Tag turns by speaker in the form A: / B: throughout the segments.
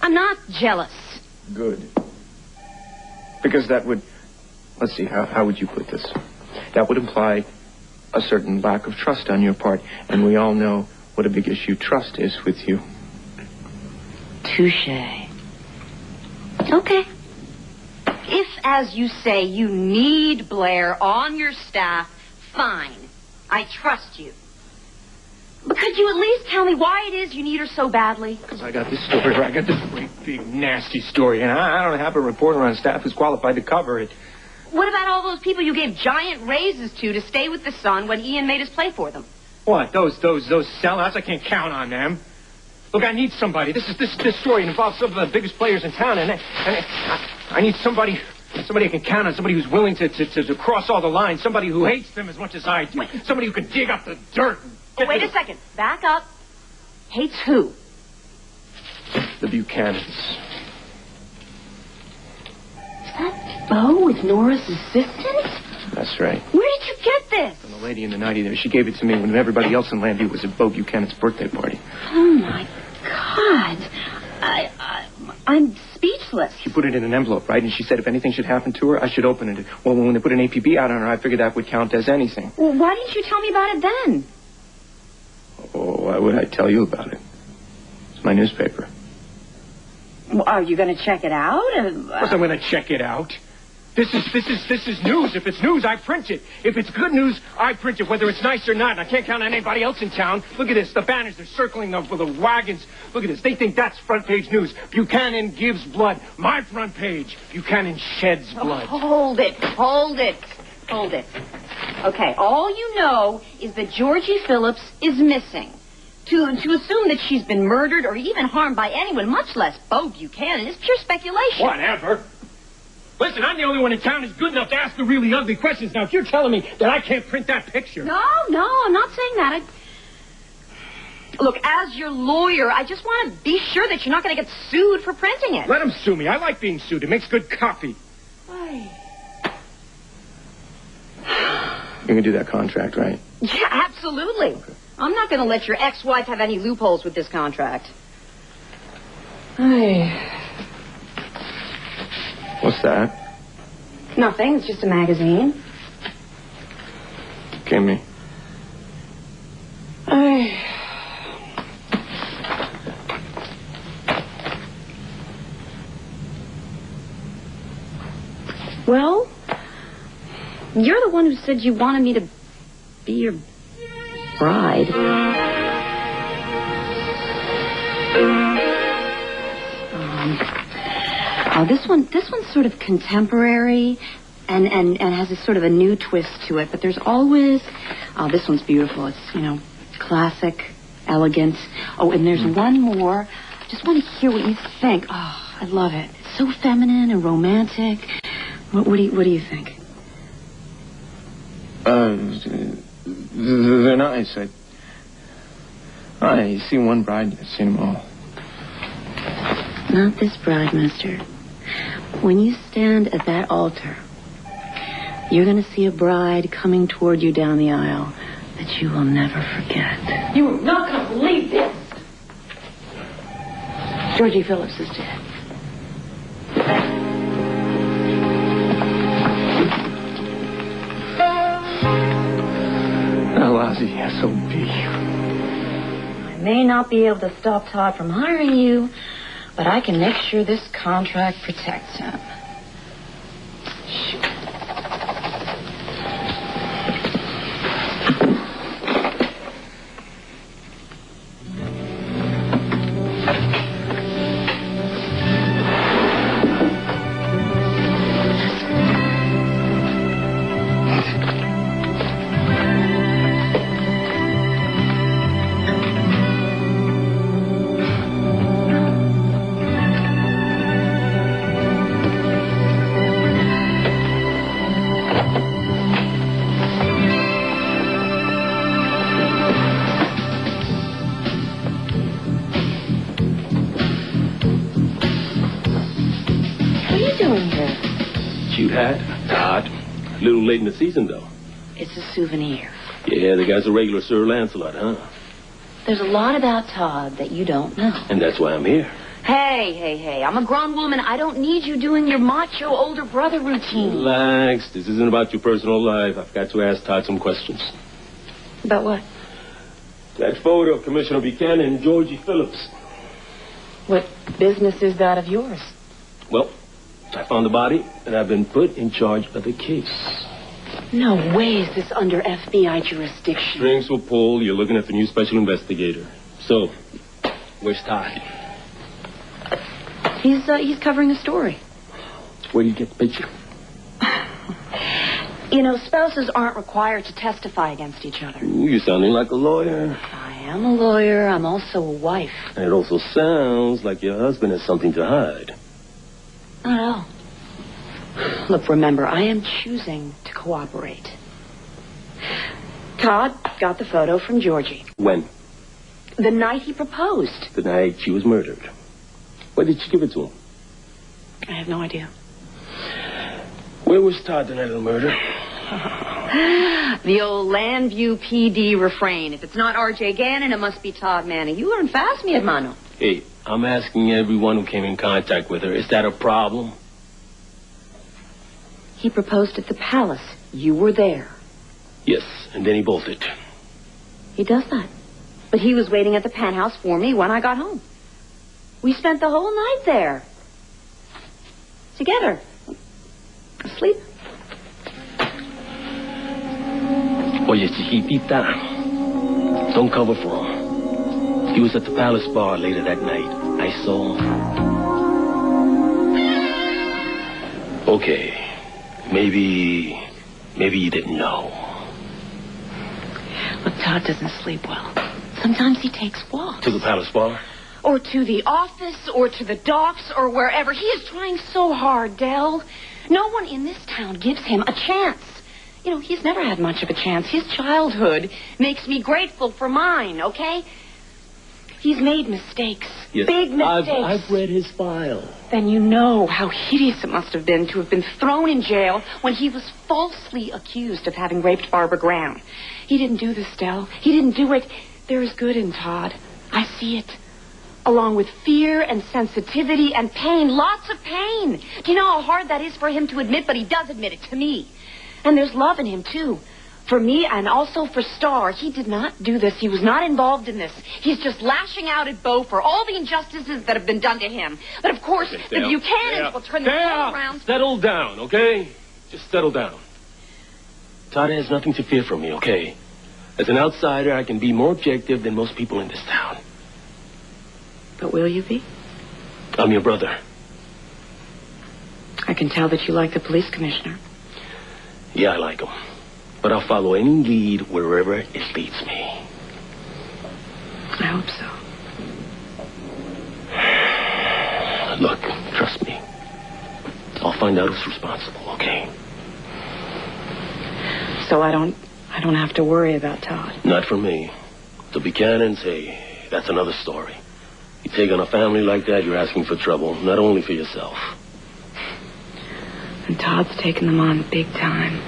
A: I'm not jealous.
B: Good. Because that would... Let's see, how would you put this? That would imply a certain lack of trust on your part. And we all know what a big issue trust is with you.
A: Touché. Okay. If, as you say, you need Blair on your staff, fine. I trust you. But could you at least tell me why it is you need her so badly?
B: Because I got this story. I got this great, big, nasty story, and I don't have a reporter on staff who's qualified to cover it.
A: What about all those people you gave giant raises to stay with the Sun when Ian made us play for them?
B: What? Those sellouts? I can't count on them. Look, I need somebody. This story involves some of the biggest players in town, and I need somebody I can count on, somebody who's willing to cross all the lines, somebody who hates them as much as I do, somebody who can dig up the dirt.
A: Wait a second. Back up. Hates who?
B: The Buchanans.
A: Is that Bo with Nora's assistant?
B: That's right.
A: Where did you get this?
B: From the lady in the 90 there. She gave it to me when everybody else in Landview was at Bo Buchanan's birthday party.
A: Oh, my God. I'm speechless.
B: She put it in an envelope, right? And she said if anything should happen to her, I should open it. Well, when they put an APB out on her, I figured that would count as anything.
A: Well, why didn't you tell me about it then?
B: Oh, why would I tell you about it? It's my newspaper.
A: Well, are you going to check it out?
B: Of course I'm going to check it out. This is news. If it's news, I print it. If it's good news, I print it, whether it's nice or not. And I can't count on anybody else in town. Look at this. The banners, they're circling the wagons. Look at this. They think that's front page news. Buchanan gives blood. My front page. Buchanan sheds blood.
A: Oh, hold it. Okay, all you know is that Georgie Phillips is missing. To assume that she's been murdered or even harmed by anyone, much less Bo Buchanan, is pure speculation.
B: Whatever. Listen, I'm the only one in town who's good enough to ask the really ugly questions. Now, if you're telling me that I can't print that picture...
A: No, I'm not saying that. Look, as your lawyer, I just want to be sure that you're not going to get sued for printing it.
B: Let them sue me. I like being sued. It makes good copy.
A: Why?
B: You can do that contract, right?
A: Yeah, absolutely. Okay. I'm not going to let your ex-wife have any loopholes with this contract.
B: What's that?
A: Nothing. It's just a magazine.
B: Give me.
A: Well, you're the one who said you wanted me to be your bride. This one's sort of contemporary and has a sort of a new twist to it, but there's always... Oh, this one's beautiful. It's, classic, elegant. Oh, and there's one more. I just want to hear what you think. Oh, I love it. It's so feminine and romantic. What do you think?
B: They're nice. You see one bride, you've seen them all.
A: Not this bride, mister. When you stand at that altar, you're going to see a bride coming toward you down the aisle that you will never forget. You are not going to believe this. Georgie Phillips is dead.
B: Lousy SOB.
A: I may not be able to stop Todd from hiring you, but I can make sure this contract protects him. Shoot.
C: Todd. A little late in the season, though.
A: It's a souvenir.
C: Yeah, the guy's a regular Sir Lancelot, huh?
A: There's a lot about Todd that you don't know.
C: And that's why I'm here.
A: Hey. I'm a grown woman. I don't need you doing your macho older brother routine.
C: Relax. This isn't about your personal life. I've got to ask Todd some questions.
A: About what?
C: That photo of Commissioner Buchanan and Georgie Phillips.
A: What business is that of yours?
C: Well, I found the body, and I've been put in charge of the case.
A: No way is this under FBI jurisdiction.
C: Strings will pull. You're looking at the new special investigator. So, where's Todd?
A: He's covering a story.
C: Where do you get the picture?
A: You know, spouses aren't required to testify against each other.
C: Ooh, you're sounding like a lawyer.
A: I am a lawyer. I'm also a wife.
C: And it also sounds like your husband has something to hide.
A: Not at all. Look, remember, I am choosing to cooperate. Todd got the photo from Georgie.
C: When?
A: The night he proposed.
C: The night she was murdered. Where did she give it to him?
A: I have no idea.
C: Where was Todd the night of the murder?
A: The old Landview PD refrain. If it's not R.J. Gannon, it must be Todd Manning. You learn fast, mi hermano.
C: Hey, I'm asking everyone who came in contact with her. Is that a problem?
A: He proposed at the palace. You were there.
C: Yes, and then he bolted.
A: He does that. But he was waiting at the penthouse for me when I got home. We spent the whole night there. Together. Asleep.
C: Oye, chiquitita. Don't cover for him. He was at the Palace Bar later that night. I saw him. Okay. Maybe you didn't know.
A: Look, Todd doesn't sleep well. Sometimes he takes walks.
C: To the Palace Bar?
A: Or to the office, or to the docks, or wherever. He is trying so hard, Del. No one in this town gives him a chance. You know, he's never had much of a chance. His childhood makes me grateful for mine, okay? He's made mistakes.
C: Yes.
A: Big mistakes.
C: I've read his file.
A: Then you know how hideous it must have been to have been thrown in jail when he was falsely accused of having raped Barbara Graham. He didn't do this, Del. He didn't do it. There is good in Todd. I see it. Along with fear and sensitivity and pain. Lots of pain. Do you know how hard that is for him to admit? But he does admit it to me. And there's love in him, too. For me and also for Starr. He did not do this. He was not involved in this. He's just lashing out at Bo for all the injustices that have been done to him. But, of course, the Buchanans will turn the world around.
C: Settle down, okay? Just settle down. Todd has nothing to fear from me, okay? As an outsider, I can be more objective than most people in this town.
A: But will you be?
C: I'm your brother.
A: I can tell that you like the police commissioner.
C: Yeah, I like him. But I'll follow any lead wherever it leads me.
A: I hope so.
C: Look, trust me. I'll find out who's responsible, okay?
A: So I don't have to worry about Todd.
C: Not for me. The Buchanans, hey, that's another story. You take on a family like that, you're asking for trouble, not only for yourself.
A: And Todd's taking them on big time.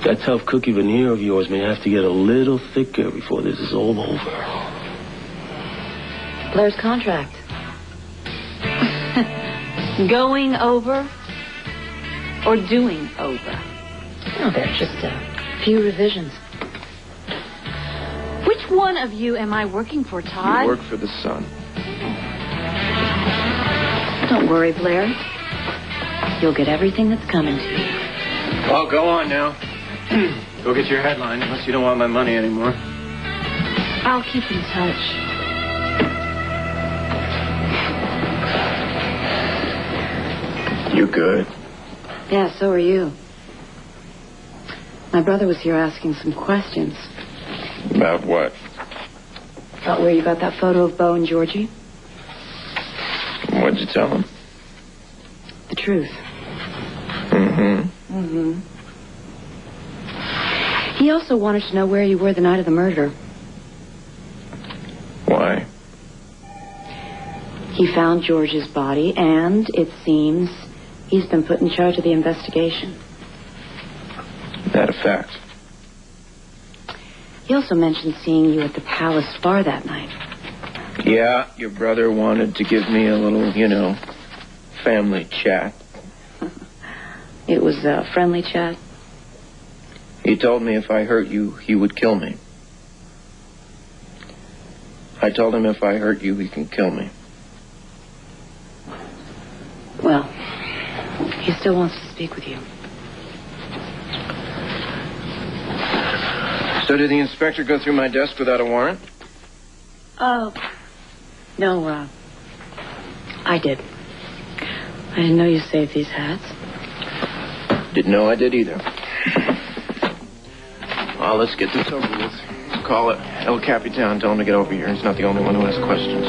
C: That tough cookie veneer of yours may have to get a little thicker before this is all over.
A: Blair's contract. Going over or doing over? Oh, there's just a few revisions. Which one of you am I working for, Todd?
D: You work for the Sun.
A: Don't worry, Blair. You'll get everything that's coming to you.
D: Well, go on now. Go get your headline, unless you don't want my money anymore.
A: I'll keep in touch.
D: You good?
A: Yeah, so are you. My brother was here asking some questions.
D: About what?
A: About where you got that photo of Bo and Georgie.
D: What'd you tell him?
A: The truth.
D: Mm-hmm.
A: Mm-hmm. He also wanted to know where you were the night of the murder.
D: Why?
A: He found George's body, and it seems he's been put in charge of the investigation.
D: That a fact?
A: He also mentioned seeing you at the Palace Bar that night.
D: Yeah, your brother wanted to give me a little, family chat.
A: It was a friendly chat.
D: He told me if I hurt you, he would kill me. I told him if I hurt you, he can kill me.
A: Well, he still wants to speak with you.
D: So did the inspector go through my desk without a warrant?
A: Oh, no, I did. I didn't know you saved these hats.
D: Didn't know I did either. Well, let's get this over with. Call it El Capitan. Tell him to get over here. He's not the only one who has questions.